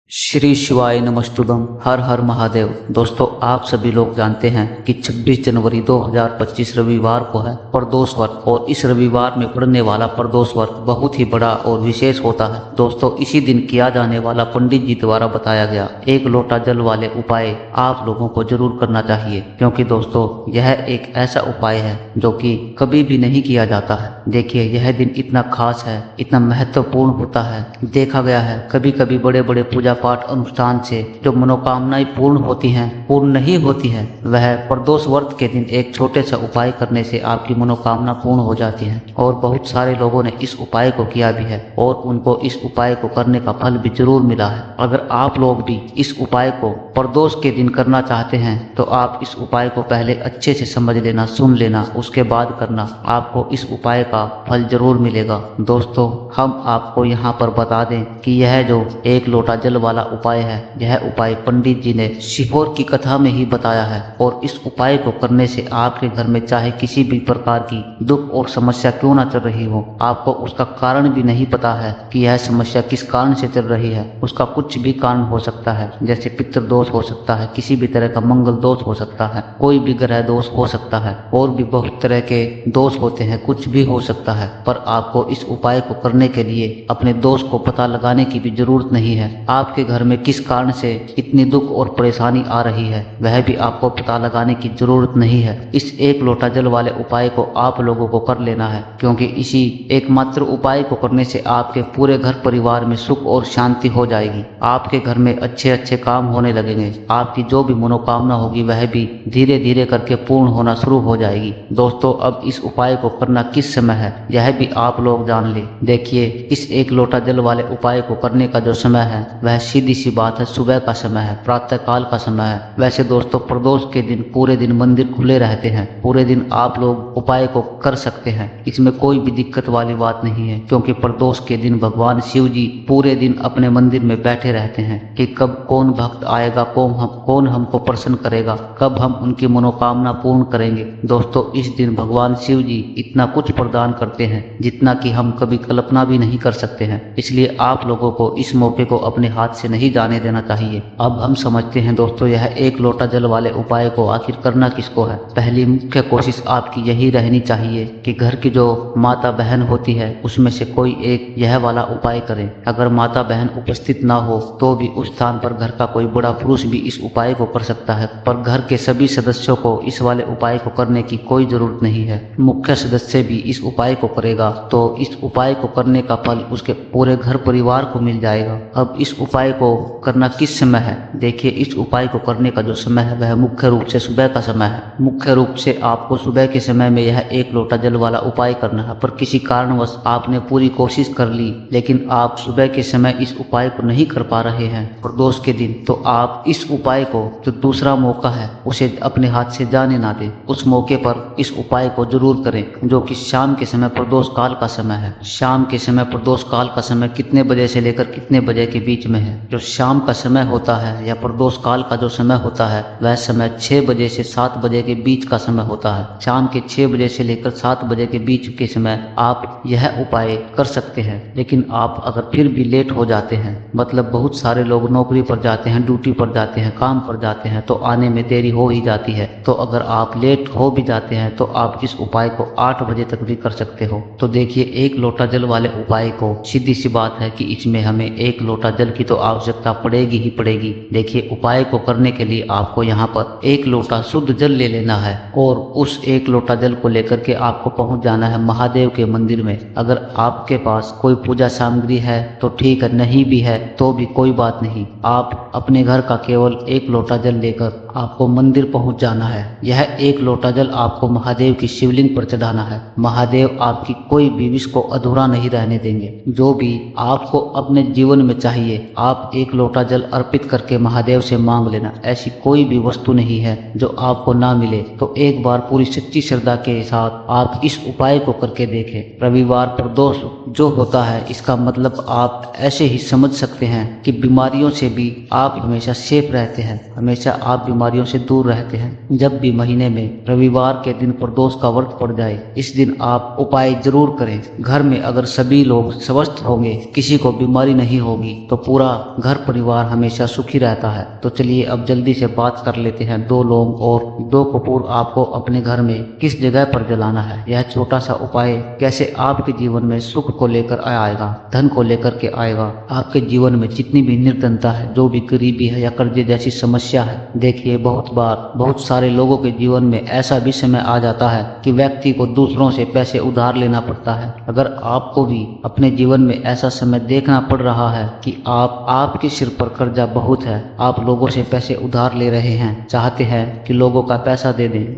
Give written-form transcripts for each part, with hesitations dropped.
श्री शिवाय नमस्तुभम। हर हर महादेव। दोस्तों, आप सभी लोग जानते हैं कि 26 जनवरी 2025 रविवार को है प्रदोष व्रत, और इस रविवार में पड़ने वाला प्रदोष व्रत बहुत ही बड़ा और विशेष होता है। दोस्तों, इसी दिन किया जाने वाला पंडित जी द्वारा बताया गया एक लोटा जल वाले उपाय आप लोगों को जरूर करना चाहिए, क्योंकि दोस्तों यह एक ऐसा उपाय है जो कि कभी भी नहीं किया जाता है। देखिए, यह दिन इतना खास है, इतना महत्वपूर्ण होता है। देखा गया है कभी कभी बड़े बड़े पूजा पाठ अनुष्ठान से जो मनोकामनाएं पूर्ण होती हैं, पूर्ण नहीं होती है, वह प्रदोष व्रत के दिन एक छोटे सा उपाय करने से आपकी मनोकामना पूर्ण हो जाती है। और बहुत सारे लोगों ने इस उपाय को किया भी है और उनको इस उपाय को करने का फल भी जरूर मिला है। अगर आप लोग भी इस उपाय को प्रदोष के दिन करना चाहते हैं तो आप इस उपाय को पहले अच्छे से समझ लेना, सुन लेना, उसके बाद करना। आपको इस उपाय का फल जरूर मिलेगा। दोस्तों, हम आपको यहाँ पर बता दें कि यह जो एक लोटा जल वाला उपाय है, यह उपाय पंडित जी ने शिहोर की कथा में ही बताया है। और इस उपाय को करने से आपके घर में चाहे किसी भी प्रकार की दुख और समस्या क्यों ना चल रही हो, आपको उसका कारण भी नहीं पता है कि यह समस्या किस कारण से चल रही है। उसका कुछ भी कारण हो सकता है, जैसे पितृदोष हो सकता है, किसी भी तरह का मंगल दोष हो सकता है, कोई भी ग्रह दोष हो सकता है, और भी बहुत तरह के दोष होते हैं, कुछ भी हो सकता है। पर आपको इस उपाय को करने के लिए अपने दोष को पता लगाने की भी जरूरत नहीं है। आपके घर में किस कारण से इतनी दुख और परेशानी आ रही है, वह भी आपको पता लगाने की जरूरत नहीं है। इस एक लोटा जल वाले उपाय को आप लोगों को कर लेना है, क्योंकि इसी एकमात्र उपाय को करने से आपके पूरे घर परिवार में सुख और शांति हो जाएगी। आपके घर में अच्छे अच्छे काम होने लगेंगे। आपकी जो भी मनोकामना होगी वह भी धीरे धीरे करके पूर्ण होना शुरू हो जाएगी। दोस्तों, अब इस उपाय को करना किस समय है, यह भी आप लोग जान ले। देखिए, इस एक लोटा जल वाले उपाय को करने का जो समय है वह सीधी सी बात है, सुबह का समय है, प्रातः काल का समय है। वैसे दोस्तों, प्रदोष के दिन पूरे दिन मंदिर खुले रहते हैं, पूरे दिन आप लोग उपाय को कर सकते हैं। इसमें कोई भी दिक्कत वाली बात नहीं है, क्योंकि प्रदोष के दिन भगवान शिव जी पूरे दिन अपने मंदिर में बैठे रहते हैं कि कब कौन भक्त आएगा, कौन हमको प्रसन्न करेगा, कब हम उनकी मनोकामना पूर्ण करेंगे। दोस्तों, इस दिन भगवान शिव जी इतना कुछ प्रदान करते हैं जितना कि हम कभी कल्पना भी नहीं कर सकते हैं। इसलिए आप लोगों को इस मौके को अपने हाथ से नहीं जाने देना चाहिए। अब हम समझते हैं दोस्तों, यह एक लोटा जल वाले उपाय को आखिर करना किसको है। पहली मुख्य कोशिश आपकी यही रहनी चाहिए कि घर की जो माता बहन होती है उसमें से कोई एक यह वाला उपाय करे। अगर माता बहन उपस्थित ना हो तो भी उस स्थान पर घर का कोई बड़ा पुरुष भी इस उपाय को कर सकता है, पर घर के सभी सदस्यों को इस वाले उपाय को करने की कोई जरूरत नहीं है। मुख्य सदस्य भी इस उपाय को करेगा तो इस उपाय को करने का फल उसके पूरे घर परिवार को मिल जाएगा। अब इस उपाय को करना किस समय है? देखिए, इस उपाय को करने का जो समय है वह मुख्य रूप से सुबह का समय है। मुख्य रूप से आपको सुबह के समय में यह एक लोटा जल वाला उपाय करना है। पर किसी कारणवश आपने पूरी कोशिश कर ली लेकिन आप सुबह के समय इस उपाय को नहीं कर पा रहे हैं प्रदोष के दिन, तो आप इस उपाय को, जो दूसरा मौका है, उसे अपने हाथ से जाने ना दें। उस मौके पर इस उपाय को जरूर करें, जो कि शाम के समय प्रदोष काल का समय है। शाम के समय प्रदोष काल का समय कितने बजे से लेकर कितने बजे के बीच में है? जो शाम का समय होता है या प्रदोष काल का जो समय होता है वह समय 6 बजे से 7 बजे के बीच का समय होता है। शाम के 6 बजे से लेकर 7 बजे के बीच के समय आप यह उपाय कर सकते हैं। लेकिन आप अगर फिर भी लेट हो जाते हैं, मतलब बहुत सारे लोग नौकरी पर जाते हैं, ड्यूटी पर जाते हैं, काम पर जाते हैं, तो आने में देरी हो ही जाती है। तो अगर आप लेट हो भी जाते हैं तो आप इस उपाय को 8 बजे तक भी कर सकते हो। तो देखिए, एक लोटा जल वाले उपाय को सीधी सी बात है कि इसमें हमें एक लोटा जल की तो आवश्यकता पड़ेगी ही पड़ेगी। देखिए, उपाय को करने के लिए आपको यहाँ पर एक लोटा शुद्ध जल ले लेना है और उस एक लोटा जल को लेकर के आपको पहुंच जाना है महादेव के मंदिर में। अगर आपके पास कोई पूजा सामग्री है तो ठीक है, नहीं भी है तो भी कोई बात नहीं। आप अपने घर का केवल एक लोटा जल लेकर आपको मंदिर पहुंच जाना है। यह एक लोटा जल आपको महादेव की शिवलिंग पर चढ़ाना है। महादेव आपकी कोई भी विश को अधूरा नहीं रहने देंगे। जो भी आपको अपने जीवन में चाहिए, आप एक लोटा जल अर्पित करके महादेव से मांग लेना। ऐसी कोई भी वस्तु नहीं है जो आपको ना मिले। तो एक बार पूरी सच्ची श्रद्धा के साथ आप इस उपाय को करके देखें। रविवार प्रदोष जो होता है, इसका मतलब आप ऐसे ही समझ सकते हैं कि बीमारियों से भी आप हमेशा सेफ रहते हैं, हमेशा आप बीमारियों से दूर रहते हैं। जब भी महीने में रविवार के दिन प्रदोष का व्रत पड़ जाए, इस दिन आप उपाय जरूर करें। घर में अगर सभी लोग स्वस्थ होंगे, किसी को बीमारी नहीं होगी, तो पूरा घर परिवार हमेशा सुखी रहता है। तो चलिए अब जल्दी से बात कर लेते हैं 2 लौंग और 2 कपूर आपको अपने घर में किस जगह पर जलाना है। यह छोटा सा उपाय कैसे आपके जीवन में सुख को लेकर आएगा, धन को लेकर के आएगा। आपके जीवन में जितनी भी निर्धनता है, जो भी गरीबी है या कर्जे जैसी समस्या है, देखिए बहुत बार बहुत सारे लोगों के जीवन में ऐसा भी समय आ जाता है कि व्यक्ति को दूसरों से पैसे उधार लेना पड़ता है। अगर आपको भी अपने जीवन में ऐसा समय देखना पड़ रहा है कि आपके सिर पर कर्जा बहुत है, आप लोगों से पैसे उधार ले रहे हैं, चाहते हैं कि लोगों का पैसा दे दें,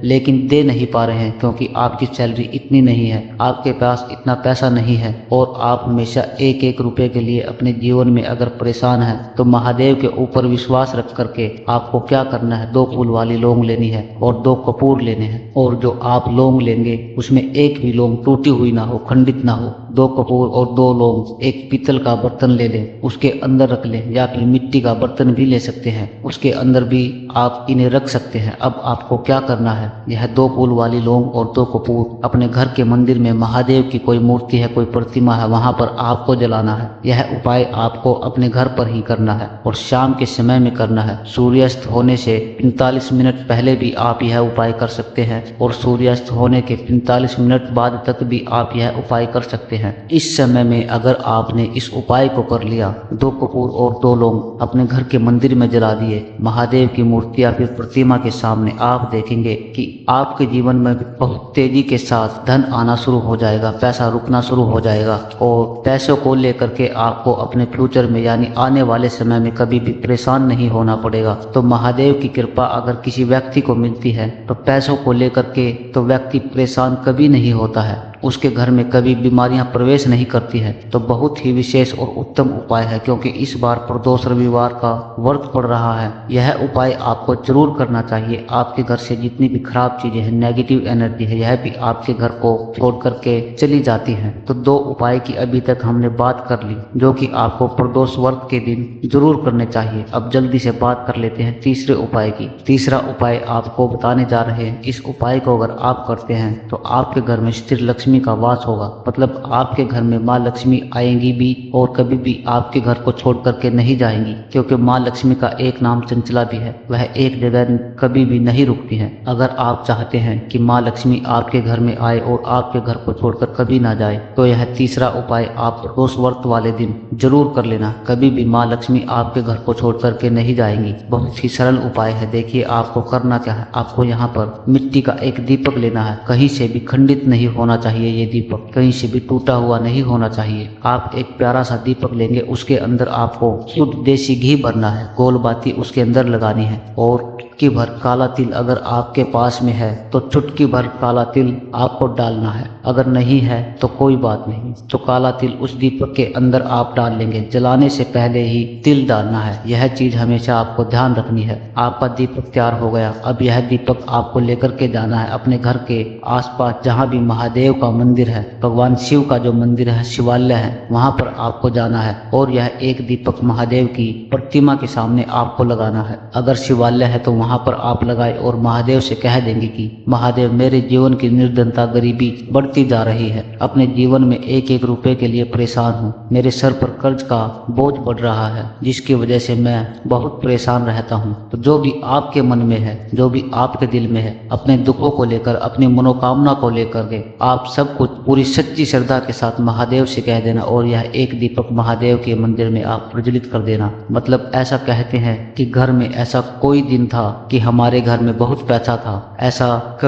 लेकिन दे नहीं पा रहे हैं क्योंकि आपकी सैलरी इतनी नहीं है, आपके पास इतना पैसा नहीं है और आप हमेशा एक एक रुपए के लिए अपने जीवन में अगर परेशान है, तो महादेव के ऊपर विश्वास रख करके आपको क्या करना है, 2 फूल वाली लौंग लेनी है और 2 कपूर लेने हैं। और जो आप लौंग लेंगे उसमें एक भी लौंग टूटी हुई ना हो, खंडित ना हो। 2 कपूर और 2 लौंग एक पीतल का बर्तन ले लें, उसके अंदर रख लें, या फिर मिट्टी का बर्तन भी ले सकते हैं, उसके अंदर भी आप इन्हें रख सकते हैं। अब आपको क्या करना है, यह 2 फूल वाली लौंग और 2 कपूर अपने घर के मंदिर में महादेव की कोई मूर्ति है, कोई प्रतिमा है, वहां पर आपको जलाना है। यह उपाय आपको अपने घर पर ही करना है और शाम के समय में करना है। सूर्यास्त होने से 45 मिनट पहले भी आप यह उपाय कर सकते हैं और सूर्यास्त होने के 45 मिनट बाद तक भी आप यह उपाय कर सकते हैं। इस समय में अगर आपने इस उपाय को कर लिया, 2 कपूर और 2 लौंग अपने घर के मंदिर में जला दिए, महादेव की मूर्ति या फिर प्रतिमा के सामने, आप देखेंगे कि आपके जीवन में बहुत तेजी के साथ धन आना शुरू हो जाएगा, पैसा रुकना शुरू हो जाएगा और पैसों को लेकर के आपको अपने फ्यूचर में यानी आने वाले समय में कभी भी परेशान नहीं होना पड़ेगा। तो महादेव की कृपा अगर किसी व्यक्ति को मिलती है तो पैसों को लेकर के तो व्यक्ति परेशान कभी नहीं होता है, उसके घर में कभी बीमारियां प्रवेश नहीं करती है। तो बहुत ही विशेष और उत्तम उपाय है, क्योंकि इस बार प्रदोष रविवार का व्रत पड़ रहा है। यह उपाय आपको जरूर करना चाहिए। आपके घर से जितनी भी खराब चीजें हैं, नेगेटिव एनर्जी है, यह भी आपके घर को छोड़ करके चली जाती है। तो 2 उपाय की अभी तक हमने बात कर ली, जो कि आपको प्रदोष व्रत के दिन जरूर करने चाहिए। अब जल्दी से बात कर लेते हैं तीसरे उपाय की। तीसरा उपाय आपको बताने जा रहे हैं। इस उपाय को अगर आप करते हैं तो आपके घर में स्थिर लक्ष्मी का वास होगा, मतलब आपके घर में माँ लक्ष्मी आएंगी भी और कभी भी आपके घर को छोड़ करके नहीं जाएंगी, क्योंकि माँ लक्ष्मी का एक नाम चंचला भी है, वह एक जगह कभी भी नहीं रुकती है। अगर आप चाहते हैं कि माँ लक्ष्मी आपके घर में आए और आपके घर को छोड़कर कभी ना जाए, तो यह तीसरा उपाय आप प्रदोष व्रत वाले दिन जरूर कर लेना। कभी भी माँ लक्ष्मी आपके घर को छोड़ करके नहीं जाएंगी। बहुत ही सरल उपाय है। देखिए आपको करना क्या है, आपको यहाँ पर मिट्टी का एक दीपक लेना है, कहीं से भी खंडित नहीं होना चाहिए, ये दीपक कहीं से भी टूटा हुआ नहीं होना चाहिए। आप एक प्यारा सा दीपक लेंगे, उसके अंदर आपको शुद्ध देसी घी भरना है, गोल बाती उसके अंदर लगानी है और चुटकी भर काला तिल अगर आपके पास में है तो चुटकी भर काला तिल आपको डालना है। अगर नहीं है तो कोई बात नहीं, तो काला तिल उस दीपक के अंदर आप डाल लेंगे। जलाने से पहले ही तिल डालना है, यह चीज हमेशा आपको ध्यान रखनी है। आपका दीपक तैयार हो गया। अब यह दीपक आपको लेकर के जाना है अपने घर के आसपास, जहाँ भी महादेव का मंदिर है, भगवान शिव का जो मंदिर है, शिवालय है, वहां पर आपको जाना है और यह एक दीपक महादेव की प्रतिमा के सामने आपको लगाना है। अगर शिवालय है तो वहां पर आप लगाए और महादेव से कह देंगे कि महादेव, मेरे जीवन की निर्धनता गरीबी बढ़ती जा रही है, अपने जीवन में एक एक रुपए के लिए परेशान हूँ, मेरे सर पर कर्ज का बोझ बढ़ रहा है, जिसकी वजह से मैं बहुत परेशान रहता हूँ। तो जो भी आपके मन में है, जो भी आपके दिल में है, अपने दुखों को लेकर, अपनी मनोकामना को लेकर के आप सब कुछ पूरी सच्ची श्रद्धा के साथ महादेव से कह देना और यह एक दीपक महादेव के मंदिर में आप प्रज्वलित कर देना। मतलब ऐसा कहते हैं कि घर में ऐसा कोई दिन था कि हमारे घर में बहुत पैसा था, ऐसा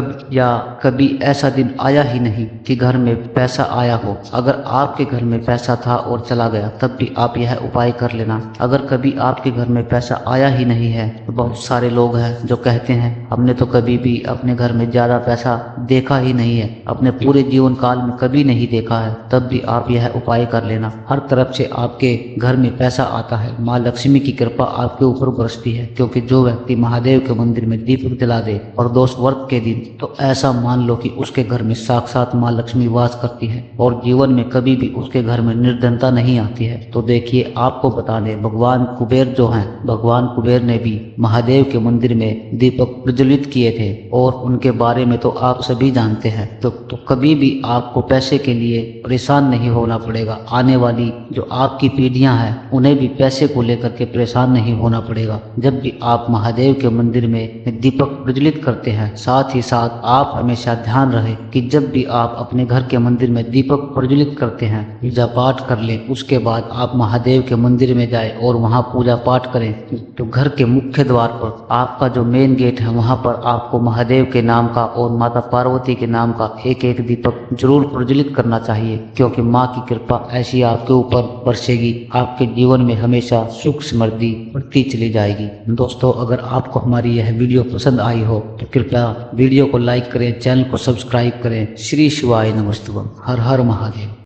कभी ऐसा दिन आया ही नहीं कि घर में पैसा आया हो। अगर आपके घर में पैसा था और चला गया, तब भी आप यह उपाय कर लेना। अगर कभी आपके घर में पैसा आया ही नहीं है, तो बहुत सारे लोग हैं जो कहते हैं हमने तो कभी भी अपने घर में ज्यादा पैसा देखा ही नहीं है, अपने पूरे जीवन काल में कभी नहीं देखा है, तब भी आप यह उपाय कर लेना। हर तरफ से आपके घर में पैसा आता है, माँ लक्ष्मी की कृपा आपके ऊपर बरसती है, क्योंकि जो व्यक्ति महादेव महादेव के मंदिर में दीपक जला दे प्रदोष व्रत के दिन, तो ऐसा मान लो कि उसके घर में साक्षात माँ लक्ष्मी वास करती है और जीवन में कभी भी उसके घर में निर्धनता नहीं आती है। तो देखिए, आपको बता दें, भगवान कुबेर जो हैं, भगवान कुबेर ने भी महादेव के मंदिर में दीपक प्रज्वलित किए थे और उनके बारे में तो आप सभी जानते हैं। तो कभी भी आपको पैसे के लिए परेशान नहीं होना पड़ेगा। आने वाली जो आपकी पीढ़ियां हैं उन्हें भी पैसे को लेकर के परेशान नहीं होना पड़ेगा। जब भी आप महादेव के मंदिर में दीपक प्रज्वलित करते हैं, साथ ही साथ आप हमेशा ध्यान रहे कि जब भी आप अपने घर के मंदिर में दीपक प्रज्वलित करते हैं, पूजा पाठ कर ले, उसके बाद आप महादेव के मंदिर में जाए और वहां पूजा पाठ करें। तो घर के मुख्य द्वार पर आपका जो मेन गेट है वहां पर आपको महादेव के नाम का और माता पार्वती के नाम का एक एक दीपक जरूर प्रज्वलित करना चाहिए, क्योंकि माँ की कृपा ऐसी आपके ऊपर बरसेगी, आपके जीवन में हमेशा सुख समृद्धि बढ़ती चली जाएगी। दोस्तों, अगर आपको हमारी यह वीडियो पसंद आई हो तो कृपया वीडियो को लाइक करें, चैनल को सब्सक्राइब करें। श्री शिवाय नमस्तुभ्यं। हर हर महादेव।